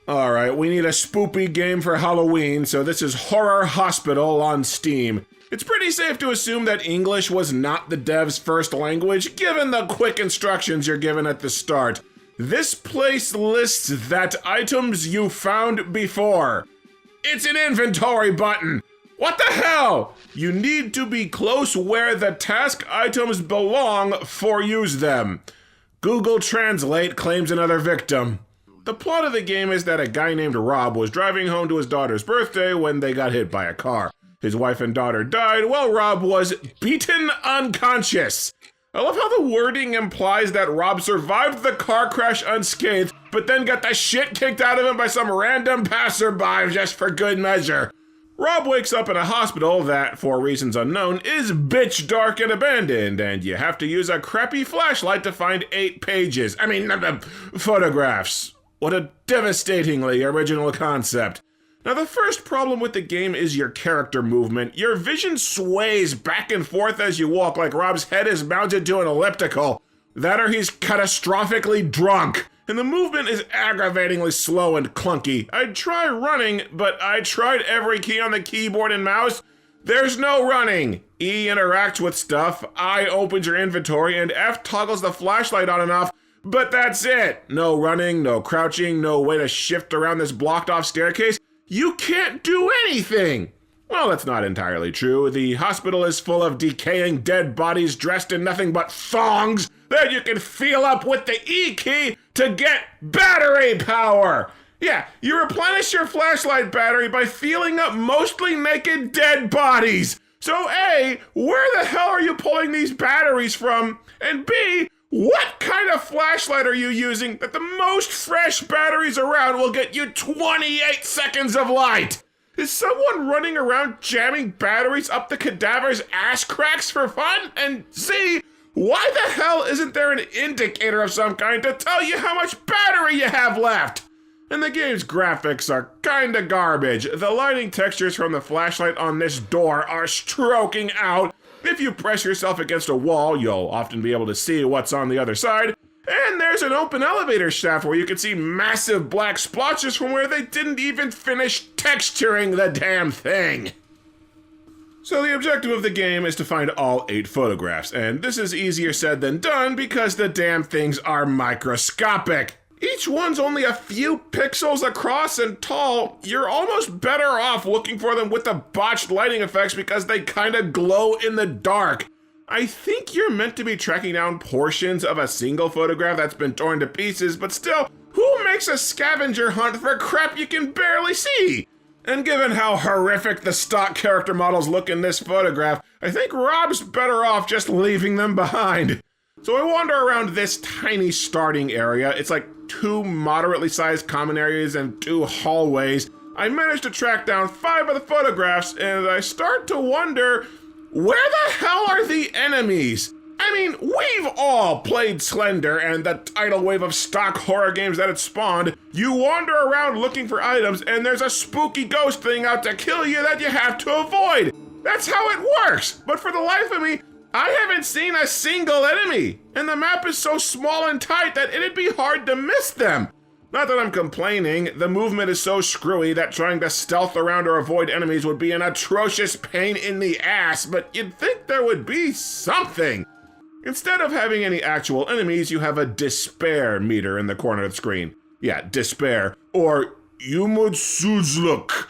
Alright, we need a spoopy game for Halloween, so this is Horror Hospital on Steam. It's pretty safe to assume that English was not the dev's first language, given the quick instructions you're given at the start. This place lists that items you found before. It's an inventory button! What the hell? You need to be close where the task items belong for use them. Google Translate claims another victim. The plot of the game is that a guy named Rob was driving home to his daughter's birthday when they got hit by a car. His wife and daughter died while Rob was beaten unconscious. I love how the wording implies that Rob survived the car crash unscathed, but then got the shit kicked out of him by some random passerby just for good measure. Rob wakes up in a hospital that, for reasons unknown, is bitch dark and abandoned, and you have to use a crappy flashlight to find 8 pages. Photographs. What a devastatingly original concept. Now, the first problem with the game is your character movement. Your vision sways back and forth as you walk, like Rob's head is mounted to an elliptical. That or he's catastrophically drunk. And the movement is aggravatingly slow and clunky. I'd try running, but I tried every key on the keyboard and mouse. There's no running. E interacts with stuff, I opens your inventory, and F toggles the flashlight on and off. But that's it. No running, no crouching, no way to shift around this blocked off staircase. You can't do anything! Well, that's not entirely true. The hospital is full of decaying dead bodies dressed in nothing but thongs that you can feel up with the E key to get battery power! Yeah, you replenish your flashlight battery by feeling up mostly naked dead bodies! So A, where the hell are you pulling these batteries from? And B, what kind of flashlight are you using that the most fresh batteries around will get you 28 seconds of light? Is someone running around jamming batteries up the cadaver's ass cracks for fun? And C, why the hell isn't there an indicator of some kind to tell you how much battery you have left? And the game's graphics are kinda garbage. The lighting textures from the flashlight on this door are stroking out. If you press yourself against a wall, you'll often be able to see what's on the other side. And there's an open elevator shaft where you can see massive black splotches from where they didn't even finish texturing the damn thing. So the objective of the game is to find all 8 photographs, and this is easier said than done because the damn things are microscopic. Each one's only a few pixels across and tall. You're almost better off looking for them with the botched lighting effects because they kinda glow in the dark. I think you're meant to be tracking down portions of a single photograph that's been torn to pieces, but still, who makes a scavenger hunt for crap you can barely see? And given how horrific the stock character models look in this photograph, I think Rob's better off just leaving them behind. So I wander around this tiny starting area. It's like 2 moderately sized common areas and 2 hallways. I managed to track down 5 of the photographs, and I start to wonder, where the hell are the enemies? I mean, we've all played Slender and the tidal wave of stock horror games that it spawned. You wander around looking for items, and there's a spooky ghost thing out to kill you that you have to avoid. That's how it works. But for the life of me, I haven't seen a single enemy, and the map is so small and tight that it'd be hard to miss them. Not that I'm complaining, the movement is so screwy that trying to stealth around or avoid enemies would be an atrocious pain in the ass, but you'd think there would be something. Instead of having any actual enemies, you have a despair meter in the corner of the screen. Yeah, despair, or Yumutsuzluk.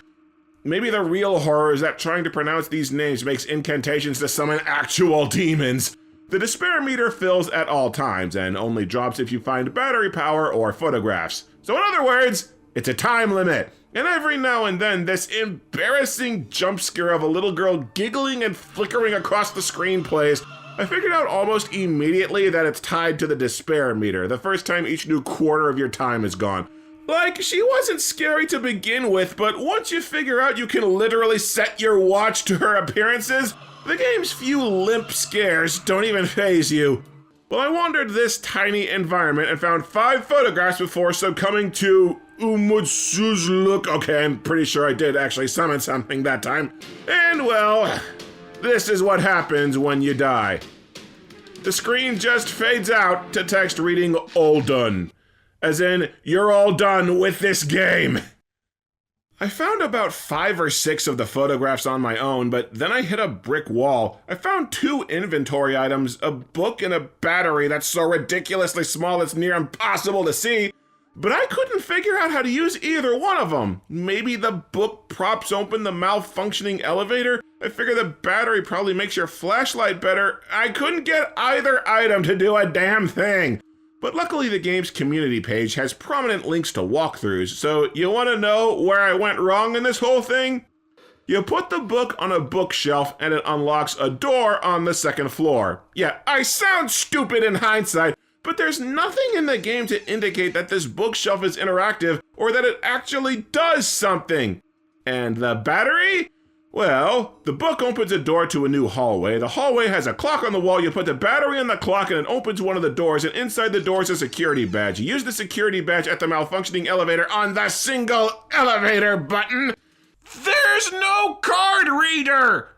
Maybe the real horror is that trying to pronounce these names makes incantations to summon actual demons. The despair meter fills at all times and only drops if you find battery power or photographs. So in other words, it's a time limit. And every now and then, this embarrassing jump scare of a little girl giggling and flickering across the screen plays. I figured out almost immediately that it's tied to the despair meter, the first time each new quarter of your time is gone. Like, she wasn't scary to begin with, but once you figure out you can literally set your watch to her appearances, the game's few limp scares don't even faze you. Well, I wandered this tiny environment and found 5 photographs before succumbing to Umutsuzluk. Okay, I'm pretty sure I did actually summon something that time. And well, this is what happens when you die. The screen just fades out to text reading all done. As in, you're all done with this game. I found about 5 or 6 of the photographs on my own, but then I hit a brick wall. I found 2 inventory items, a book and a battery that's so ridiculously small it's near impossible to see, but I couldn't figure out how to use either one of them. Maybe the book props open the malfunctioning elevator? I figure the battery probably makes your flashlight better. I couldn't get either item to do a damn thing. But luckily the game's community page has prominent links to walkthroughs, so you want to know where I went wrong in this whole thing? You put the book on a bookshelf and it unlocks a door on the 2nd floor. Yeah, I sound stupid in hindsight, but there's nothing in the game to indicate that this bookshelf is interactive or that it actually does something. And the battery? Well, the book opens a door to a new hallway. The hallway has a clock on the wall. You put the battery in the clock and it opens one of the doors, and inside the door is a security badge. You use the security badge at the malfunctioning elevator on the single elevator button. There's no card reader!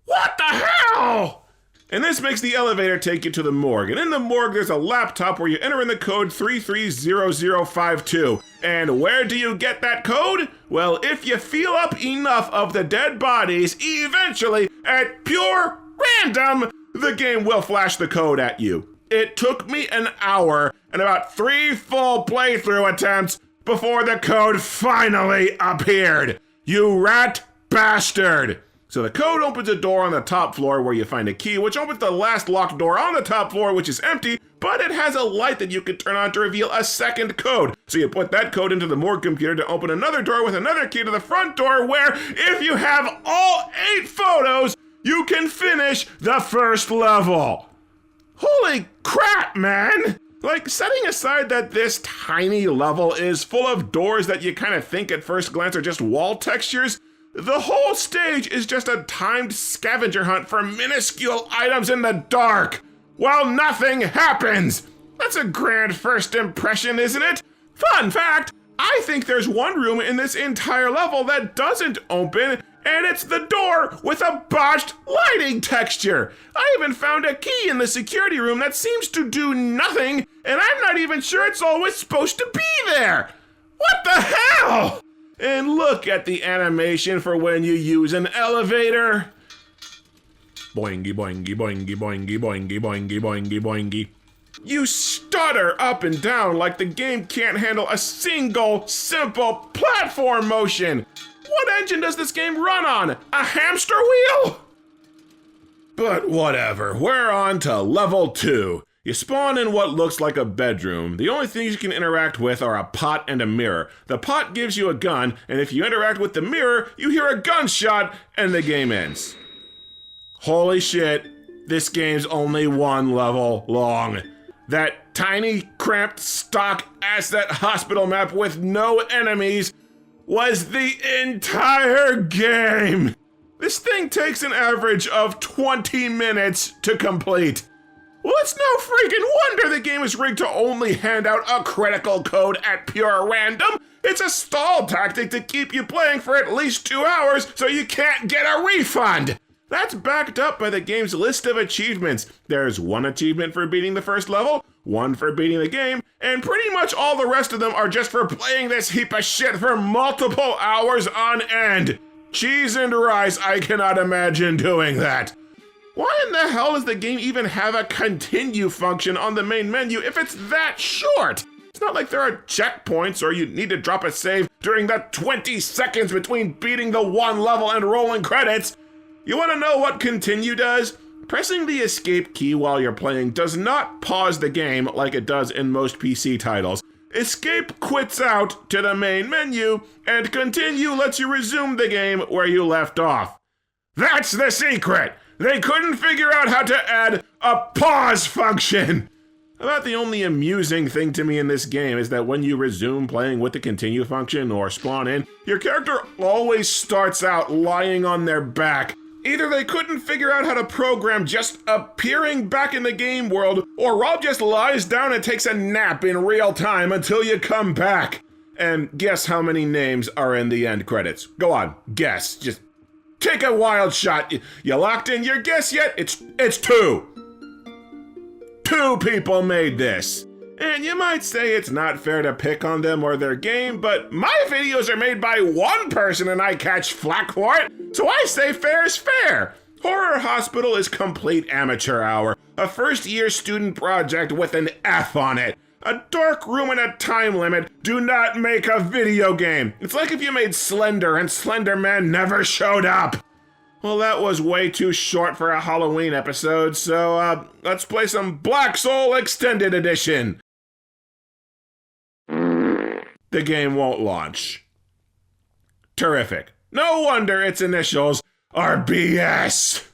What the hell? And this makes the elevator take you to the morgue. And in the morgue, there's a laptop where you enter in the code 330052. And where do you get that code? Well, if you feel up enough of the dead bodies, eventually, at pure random, the game will flash the code at you. It took me an hour and about 3 full playthrough attempts before the code finally appeared. You rat bastard! So the code opens a door on the top floor where you find a key, which opens the last locked door on the top floor, which is empty, but it has a light that you can turn on to reveal a second code. So you put that code into the morgue computer to open another door with another key to the front door where, if you have all 8 photos, you can finish the first level. Holy crap, man! Like, setting aside that this tiny level is full of doors that you kind of think at first glance are just wall textures, the whole stage is just a timed scavenger hunt for minuscule items in the dark, while nothing happens. That's a grand first impression, isn't it? Fun fact, I think there's one room in this entire level that doesn't open, and it's the door with a botched lighting texture. I even found a key in the security room that seems to do nothing, and I'm not even sure it's always supposed to be there. What the hell? And look at the animation for when you use an elevator. Boingy, boingy, boingy, boingy, boingy, boingy, boingy, boingy. You stutter up and down like the game can't handle a single, simple platform motion. What engine does this game run on? A hamster wheel? But whatever, we're on to level 2. You spawn in what looks like a bedroom. The only things you can interact with are a pot and a mirror. The pot gives you a gun, and if you interact with the mirror, you hear a gunshot, and the game ends. Holy shit, this game's only 1 level long. That tiny, cramped, stock asset hospital map with no enemies was the entire game. This thing takes an average of 20 minutes to complete. Well, it's no freaking wonder the game is rigged to only hand out a critical code at pure random. It's a stall tactic to keep you playing for at least 2 hours so you can't get a refund. That's backed up by the game's list of achievements. There's 1 achievement for beating the first level, 1 for beating the game, and pretty much all the rest of them are just for playing this heap of shit for multiple hours on end. Cheese and rice, I cannot imagine doing that. Why in the hell does the game even have a continue function on the main menu if it's that short? It's not like there are checkpoints or you need to drop a save during the 20 seconds between beating the 1 level and rolling credits. You want to know what continue does? Pressing the escape key while you're playing does not pause the game like it does in most PC titles. Escape quits out to the main menu, and continue lets you resume the game where you left off. That's the secret! They couldn't figure out how to add a pause function! About the only amusing thing to me in this game is that when you resume playing with the continue function or spawn in, your character always starts out lying on their back. Either they couldn't figure out how to program just appearing back in the game world, or Rob just lies down and takes a nap in real time until you come back. And guess how many names are in the end credits? Go on, guess. Just take a wild shot. You locked in your guess yet? It's 2. 2 people made this. And you might say it's not fair to pick on them or their game, but my videos are made by one person and I catch flack for it, so I say fair is fair. Horror Hospital is complete amateur hour, a first-year student project with an F on it. A dark room and a time limit do not make a video game. It's like if you made Slender and Slender Man never showed up. Well, that was way too short for a Halloween episode, so let's play some Black Soul Extended Edition. The game won't launch. Terrific. No wonder its initials are BS.